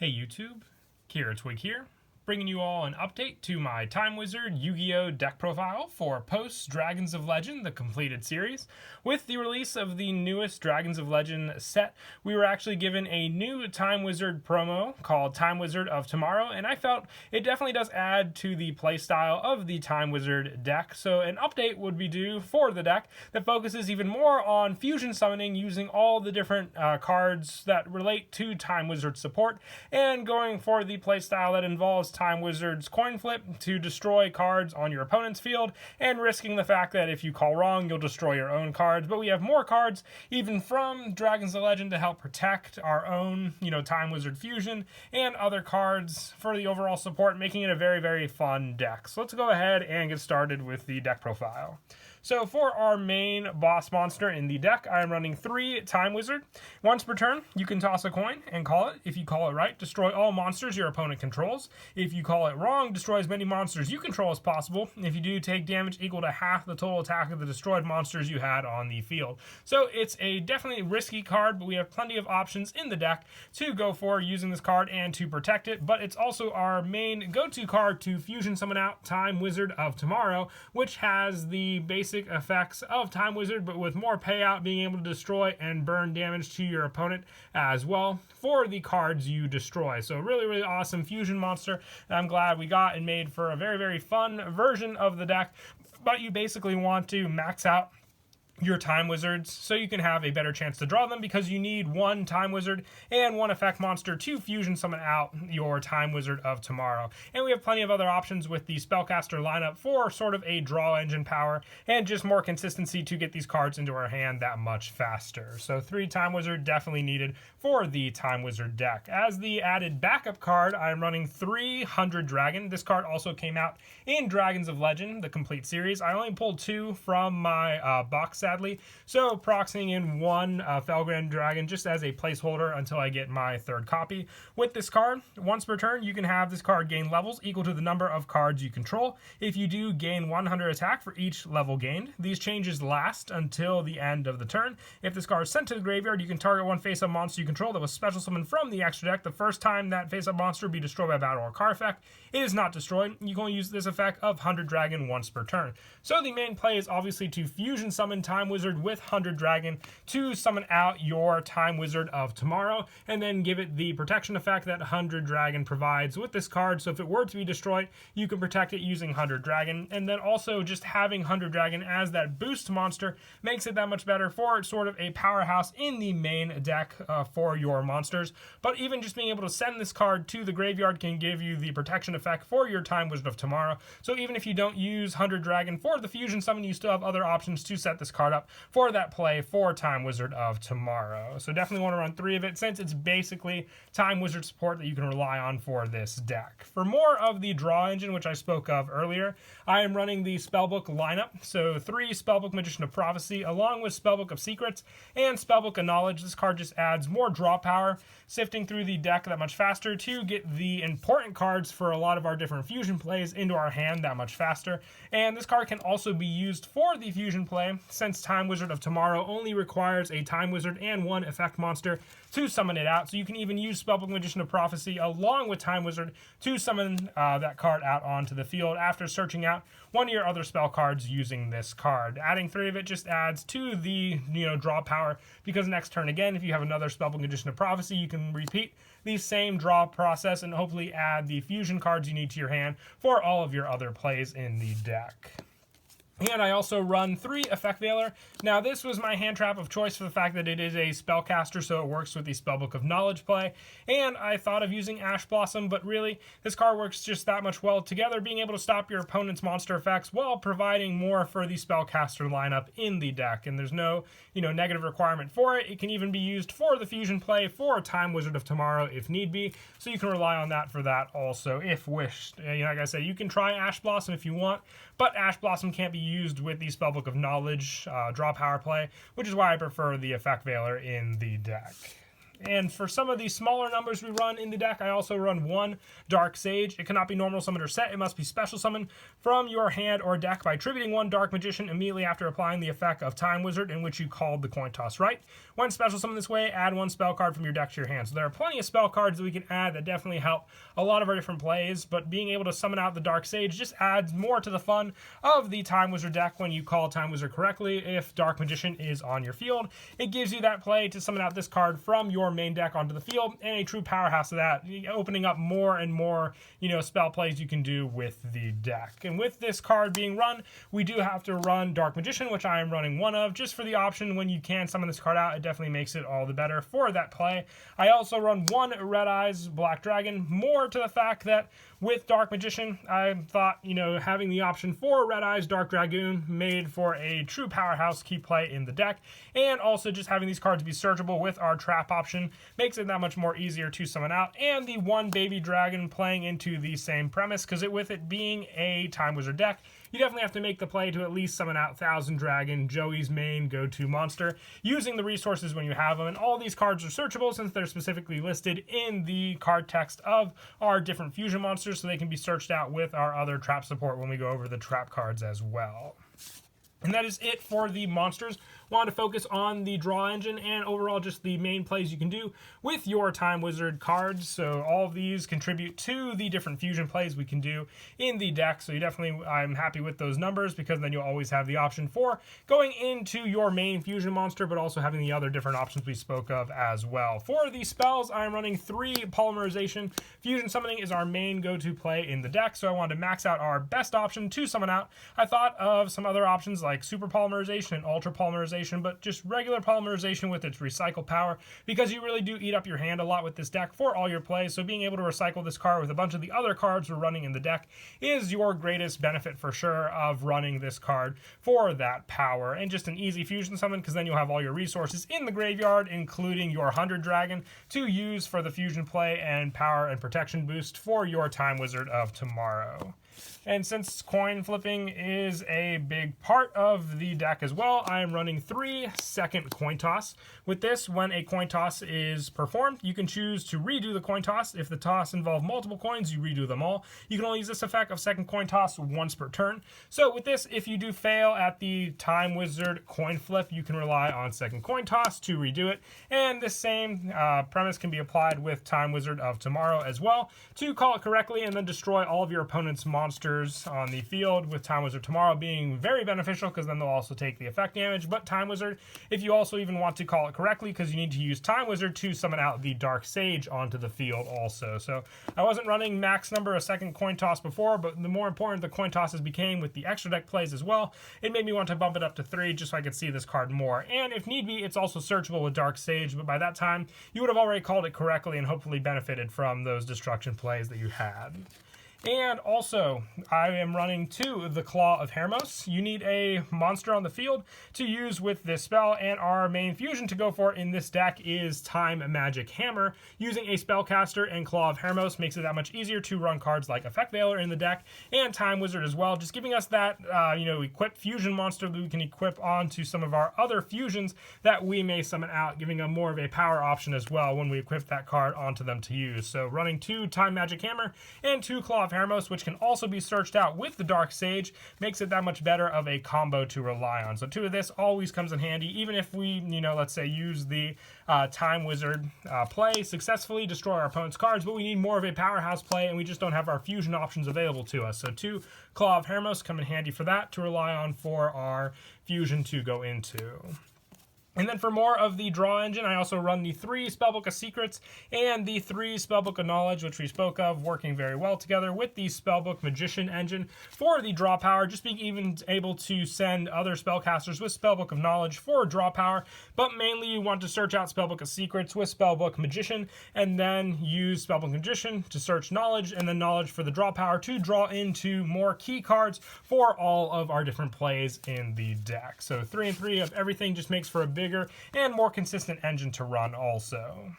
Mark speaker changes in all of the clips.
Speaker 1: Hey YouTube, Kira Twig here, bringing you all an update to my Time Wizard Yu-Gi-Oh! Deck profile for post Dragons of Legend, the completed series. With the release of the newest Dragons of Legend set, we were actually given a new Time Wizard promo called Time Wizard of Tomorrow, and I felt it definitely does add to the playstyle of the Time Wizard deck. So an update would be due for the deck that focuses even more on fusion summoning using all the different cards that relate to Time Wizard support, and going for the playstyle that involves Time Wizard's coin flip to destroy cards on your opponent's field, and risking the fact that if you call wrong, you'll destroy your own cards. But we have more cards, even from Dragons of Legend, to help protect our own, Time Wizard fusion, and other cards for the overall support, making it a very, very fun deck. So let's go ahead and get started with the deck profile. So for our main boss monster in the deck, I am running 3 Time Wizard. Once per turn, you can toss a coin and call it. If you call it right, destroy all monsters your opponent controls. If you call it wrong, destroy as many monsters you control as possible. If you do, take damage equal to half the total attack of the destroyed monsters you had on the field. So it's a definitely risky card, but we have plenty of options in the deck to go for using this card and to protect it. But it's also our main go-to card to fusion summon out Time Wizard of Tomorrow, which has the basic effects of Time Wizard, but with more payout, being able to destroy and burn damage to your opponent as well for the cards you destroy. So really, really awesome fusion monster that I'm glad we got and made for a very, very fun version of the deck. But you basically want to max out your Time Wizards so you can have a better chance to draw them, because you need 1 Time Wizard and 1 effect monster to fusion summon out your Time Wizard of Tomorrow. And we have plenty of other options with the spellcaster lineup for sort of a draw engine power and just more consistency to get these cards into our hand that much faster. So 3 Time Wizard definitely needed for the Time Wizard deck. As the added backup card, I'm running 300 Dragon. This card also came out in Dragons of Legend, the complete series. I only pulled 2 from my box set, so proxying in 1 Felgrand Dragon just as a placeholder until I get my 3rd copy. With this card, once per turn, you can have this card gain levels equal to the number of cards you control. If you do, gain 100 attack for each level gained. These changes last until the end of the turn. If this card is sent to the graveyard, you can target 1 face-up monster you control that was special summoned from the extra deck. The first time that face-up monster will be destroyed by battle or card effect. It is not destroyed. You can only use this effect of 100 Dragon once per turn. So the main play is obviously to fusion summon Time Wizard with 100 Dragon to summon out your Time Wizard of Tomorrow, and then give it the protection effect that 100 Dragon provides with this card. So if it were to be destroyed, you can protect it using 100 Dragon. And then also just having 100 Dragon as that boost monster makes it that much better for sort of a powerhouse in the main deck for your monsters. But even just being able to send this card to the graveyard can give you the protection effect for your Time Wizard of Tomorrow. So even if you don't use 100 Dragon for the fusion summon, you still have other options to set this card up for that play for Time Wizard of Tomorrow. So definitely want to run 3 of it, since it's basically Time Wizard support that you can rely on for this deck. For more of the draw engine, which I spoke of earlier, I am running the Spellbook lineup. So 3 Spellbook Magician of Prophecy, along with Spellbook of Secrets and Spellbook of Knowledge. This card just adds more draw power, sifting through the deck that much faster to get the important cards for a lot of our different fusion plays into our hand that much faster. And this card can also be used for the fusion play, since Time Wizard of Tomorrow only requires a Time Wizard and 1 effect monster to summon it out. So you can even use Spellbook Magician of Prophecy along with Time Wizard to summon that card out onto the field after searching out one of your other spell cards using this card. Adding 3 of it just adds to the draw power, because next turn again, if you have another Spellbook Magician of Prophecy, you can repeat the same draw process and hopefully add the fusion cards you need to your hand for all of your other plays in the deck. And I also run 3 Effect Veiler. Now, this was my hand trap of choice for the fact that it is a spellcaster, so it works with the Spellbook of Knowledge play. And I thought of using Ash Blossom, but really, this card works just that much well together, being able to stop your opponent's monster effects while providing more for the spellcaster lineup in the deck. And there's no, negative requirement for it. It can even be used for the fusion play for Time Wizard of Tomorrow if need be. So you can rely on that for that also, if wished. Like I said, you can try Ash Blossom if you want, but Ash Blossom can't be used with the Spellbook of Knowledge draw power play, which is why I prefer the Effect Veiler in the deck. And for some of the smaller numbers we run in the deck, I also run 1 Dark Sage. It cannot be normal summoned or set. It must be special summoned from your hand or deck by attributing 1 Dark Magician immediately after applying the effect of Time Wizard in which you called the coin toss right. When special summoned this way, add 1 spell card from your deck to your hand. So there are plenty of spell cards that we can add that definitely help a lot of our different plays, but being able to summon out the Dark Sage just adds more to the fun of the Time Wizard deck when you call Time Wizard correctly. If Dark Magician is on your field, it gives you that play to summon out this card from your main deck onto the field, and a true powerhouse of that, opening up more and more, spell plays you can do with the deck. And with this card being run, we do have to run Dark Magician, which I am running 1 of, just for the option when you can summon this card out. It definitely makes it all the better for that play. I also run 1 Red Eyes Black Dragon, more to the fact that with Dark Magician, I thought, having the option for Red Eyes Dark Dragoon made for a true powerhouse key play in the deck, and also just having these cards be searchable with our trap option makes it that much more easier to summon out, and the 1 Baby Dragon playing into the same premise, because with it being a Time Wizard deck, you definitely have to make the play to at least summon out Thousand Dragon, Joey's main go-to monster, using the resources when you have them. And all these cards are searchable since they're specifically listed in the card text of our different fusion monsters, so they can be searched out with our other trap support when we go over the trap cards as well. And that is it for the monsters. Wanted to focus on the draw engine and overall just the main plays you can do with your Time Wizard cards. So all of these contribute to the different fusion plays we can do in the deck. So I'm happy with those numbers, because then you'll always have the option for going into your main fusion monster, but also having the other different options we spoke of as well. For the spells, I'm running 3 Polymerization. Fusion Summoning is our main go-to play in the deck, so I wanted to max out our best option to summon out. I thought of some other options like Super Polymerization and Ultra Polymerization, but just regular Polymerization with its recycle power, because you really do eat up your hand a lot with this deck for all your plays. So being able to recycle this card with a bunch of the other cards we're running in the deck is your greatest benefit for sure of running this card for that power. And just an easy fusion summon, because then you'll have all your resources in the graveyard, including your 100 Dragon, to use for the fusion play and power and protection boost for your Time Wizard of tomorrow. And since coin flipping is a big part of the deck as well, I am running 3 second coin toss. With this, when a coin toss is performed, you can choose to redo the coin toss. If the toss involves multiple coins, you redo them all. You can only use this effect of second coin toss once per turn. So with this, if you do fail at the Time Wizard coin flip, you can rely on second coin toss to redo it. And the same premise can be applied with Time Wizard of tomorrow as well, to call it correctly and then destroy all of your opponent's monsters on the field, with Time Wizard tomorrow being very beneficial, because then they'll also take the effect damage. But Time Wizard, if you also even want to call it correctly, because you need to use Time Wizard to summon out the Dark Sage onto the field also. So I wasn't running max number of second coin toss before, but the more important the coin tosses became with the extra deck plays as well, it made me want to bump it up to 3 just so I could see this card more. And if need be, it's also searchable with Dark Sage, but by that time you would have already called it correctly and hopefully benefited from those destruction plays that you had. And also, I am running 2 the Claw of Hermos. You need a monster on the field to use with this spell, and our main fusion to go for in this deck is Time Magic Hammer. Using a Spellcaster and Claw of Hermos makes it that much easier to run cards like Effect Veiler in the deck, and Time Wizard as well, just giving us that, equipped fusion monster that we can equip onto some of our other fusions that we may summon out, giving them more of a power option as well when we equip that card onto them to use. So running 2 Time Magic Hammer and 2 Claw of Hermos, which can also be searched out with the Dark Sage, makes it that much better of a combo to rely on. So 2 of this always comes in handy, even if we, let's say use the Time Wizard play, successfully destroy our opponent's cards, but we need more of a powerhouse play, and we just don't have our fusion options available to us. So 2 Claw of Hermos come in handy for that, to rely on for our fusion to go into. And then for more of the draw engine, I also run the 3 Spellbook of Secrets and the 3 Spellbook of Knowledge, which we spoke of, working very well together with the Spellbook Magician engine for the draw power, just being even able to send other spellcasters with Spellbook of Knowledge for draw power. But mainly you want to search out Spellbook of Secrets with Spellbook Magician, and then use Spellbook Magician to search Knowledge, and then Knowledge for the draw power to draw into more key cards for all of our different plays in the deck. So 3 and 3 of everything just makes for a bigger and more consistent engine to run also.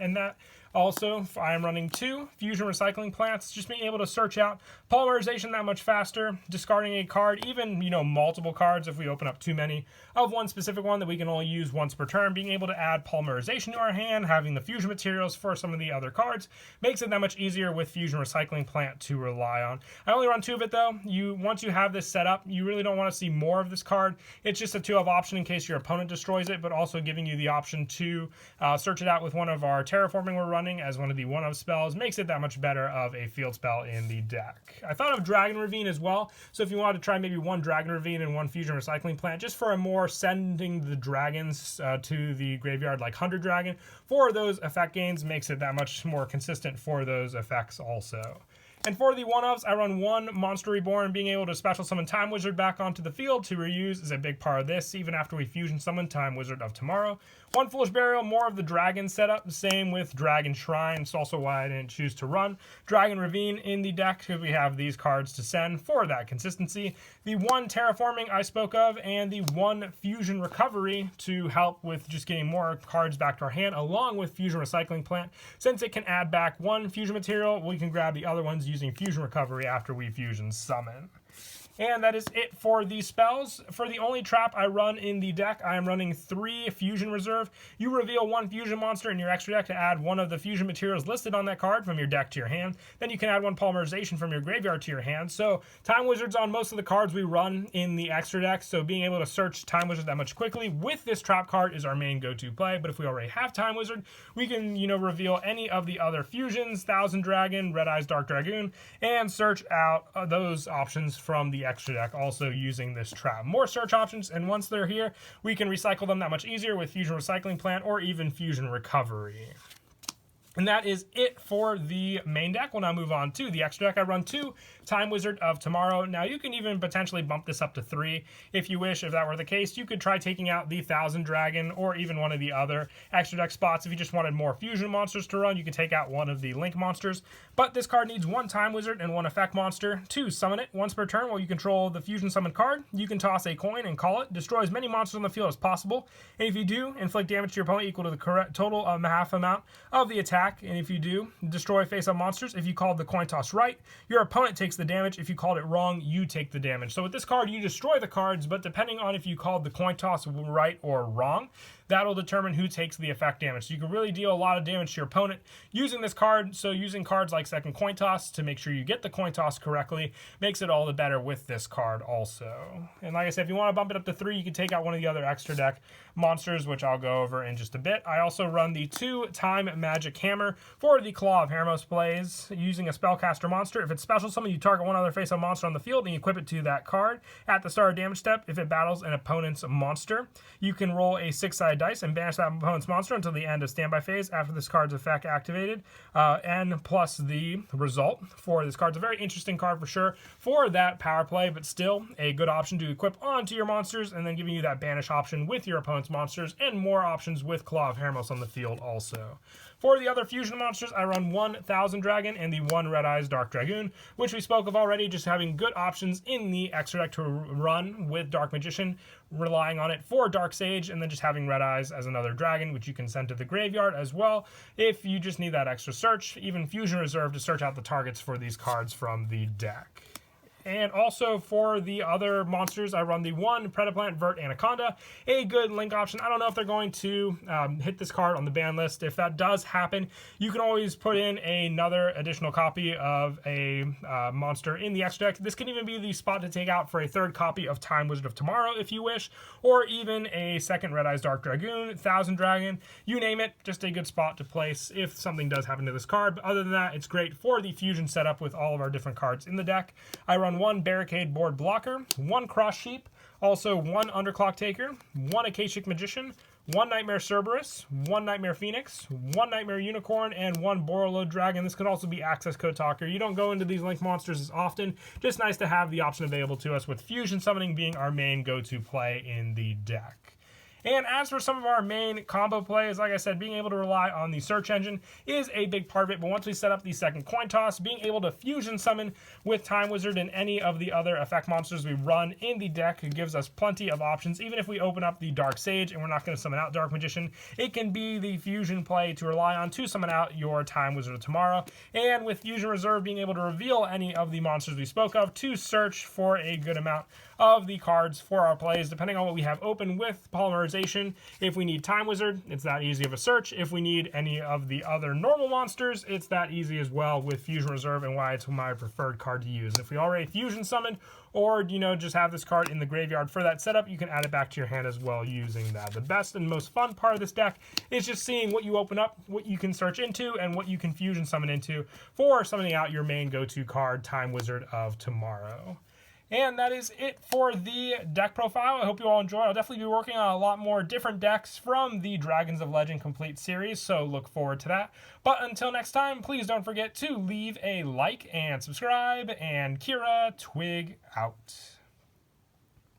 Speaker 1: And that also, I am running 2 fusion recycling plants, just being able to search out polymerization that much faster, discarding a card, even, multiple cards if we open up too many of one specific one that we can only use once per turn. Being able to add polymerization to our hand, having the fusion materials for some of the other cards, makes it that much easier with fusion recycling plant to rely on. I only run 2 of it though. Once you have this set up, you really don't want to see more of this card. It's just a 2-of option in case your opponent destroys it, but also giving you the option to search it out with one of our terraforming we're running as one of the 1-of spells, makes it that much better of a field spell in the deck. I thought of Dragon Ravine as well, so if you wanted to try maybe 1 Dragon Ravine and 1 fusion recycling plant, just for a more sending the dragons to the graveyard like 100 Dragon, for those effect gains, makes it that much more consistent for those effects also. And for the 1-ofs, I run 1 Monster Reborn. Being able to special summon Time Wizard back onto the field to reuse is a big part of this, even after we fusion summon Time Wizard of Tomorrow. 1 Foolish Burial, more of the Dragon setup. Same with Dragon Shrine. It's also why I didn't choose to run Dragon Ravine in the deck, because we have these cards to send for that consistency. The 1 Terraforming I spoke of, and the 1 Fusion Recovery to help with just getting more cards back to our hand, along with Fusion Recycling Plant. Since it can add back 1 fusion material, we can grab the other ones using Fusion Recovery after we fusion summon. And that is it for the spells. For the only trap I run in the deck, I am running 3 Fusion Reserve. You reveal 1 fusion monster in your extra deck to add 1 of the fusion materials listed on that card from your deck to your hand. Then you can add 1 polymerization from your graveyard to your hand. So Time Wizard's on most of the cards we run in the extra deck, so being able to search Time Wizard that much quickly with this trap card is our main go-to play. But if we already have Time Wizard, we can, reveal any of the other fusions, Thousand Dragon, Red Eyes Dark Dragoon, and search out those options from the extra deck, also using this trap. More search options, and once they're here, we can recycle them that much easier with Fusion Recycling Plant or even Fusion Recovery. And that is it for the main deck. We'll now move on to the extra deck. I run 2 Time Wizard of Tomorrow. Now, you can even potentially bump this up to 3 if you wish. If that were the case, you could try taking out the Thousand Dragon or even one of the other extra deck spots. If you just wanted more fusion monsters to run, you could take out one of the Link monsters. But this card needs 1 Time Wizard and 1 effect monster to summon it. Once per turn, while you control the fusion summon card, you can toss a coin and call it. Destroy as many monsters on the field as possible. And if you do, inflict damage to your opponent equal to the correct total of half amount of the attack. And if you do, destroy face-up monsters. If you called the coin toss right, your opponent takes the damage. If you called it wrong, you take the damage. So with this card, you destroy the cards, but depending on if you called the coin toss right or wrong, that'll determine who takes the effect damage. So you can really deal a lot of damage to your opponent using this card. So using cards like second coin toss to make sure you get the coin toss correctly makes it all the better with this card also. And like I said, if you want to bump it up to 3, you can take out one of the other extra deck monsters, which I'll go over in just a bit. I also run the 2 Time Magic Hammer for the Claw of Hermos plays using a spellcaster monster. If it's special summon, you target one other face-up monster on the field and you equip it to that card. At the start of damage step, if it battles an opponent's monster, you can roll a 6-sided dice and banish that opponent's monster until the end of standby phase after this card's effect activated. N plus the result for this card. It's a very interesting card for sure for that power play, but still a good option to equip onto your monsters and then giving you that banish option with your opponent's monsters and more options with Claw of Hermos on the field also. For the other fusion monsters, I run 1 Thousand Dragon and the 1 Red Eyes Dark Dragoon, which we spoke of already, just having good options in the extra deck to run with Dark Magician, relying on it for Dark Sage, and then just having Red Eyes as another dragon, which you can send to the graveyard as well if you just need that extra search. Even Fusion Reserve to search out the targets for these cards from the deck. And also for the other monsters, I run the 1 Predaplant Vert Anaconda, a good link option. I don't know if they're going to hit this card on the ban list. If that does happen, you can always put in another additional copy of a monster in the extra deck. This can even be the spot to take out for a 3rd copy of Time Wizard of Tomorrow if you wish, or even a 2nd Red Eyes Dark Dragoon, Thousand Dragon, you name it, just a good spot to place if something does happen to this card. But other than that, it's great for the fusion setup with all of our different cards in the deck. I run 1 Barricade Board Blocker, 1 Cross Sheep, also 1 Underclock Taker, 1 Akashic Magician, 1 Nightmare Cerberus, 1 Nightmare Phoenix, 1 Nightmare Unicorn, and 1 Borreload Dragon. This could also be Access Code Talker. You don't go into these Link monsters as often. Just nice to have the option available to us with Fusion Summoning being our main go-to play in the deck. And as for some of our main combo plays, like I said, being able to rely on the search engine is a big part of it. But once we set up the second coin toss, being able to fusion summon with Time Wizard and any of the other effect monsters we run in the deck gives us plenty of options. Even if we open up the Dark Sage and we're not going to summon out Dark Magician, it can be the fusion play to rely on to summon out your Time Wizard tomorrow. And with Fusion Reserve, being able to reveal any of the monsters we spoke of to search for a good amount of the cards for our plays, depending on what we have open with Polymerization. If we need Time Wizard, it's that easy of a search. If we need any of the other normal monsters, it's that easy as well with Fusion Reserve, and why it's my preferred card to use. If we already Fusion summoned, or just have this card in the graveyard for that setup, you can add it back to your hand as well using that. The best and most fun part of this deck is just seeing what you open up, what you can search into, and what you can fusion summon into for summoning out your main go-to card, Time Wizard of Tomorrow. And that is it for the deck profile. I hope you all enjoyed. I'll definitely be working on a lot more different decks from the Dragons of Legend Complete series, so look forward to that. But until next time, please don't forget to leave a like and subscribe, and Kira Twig out.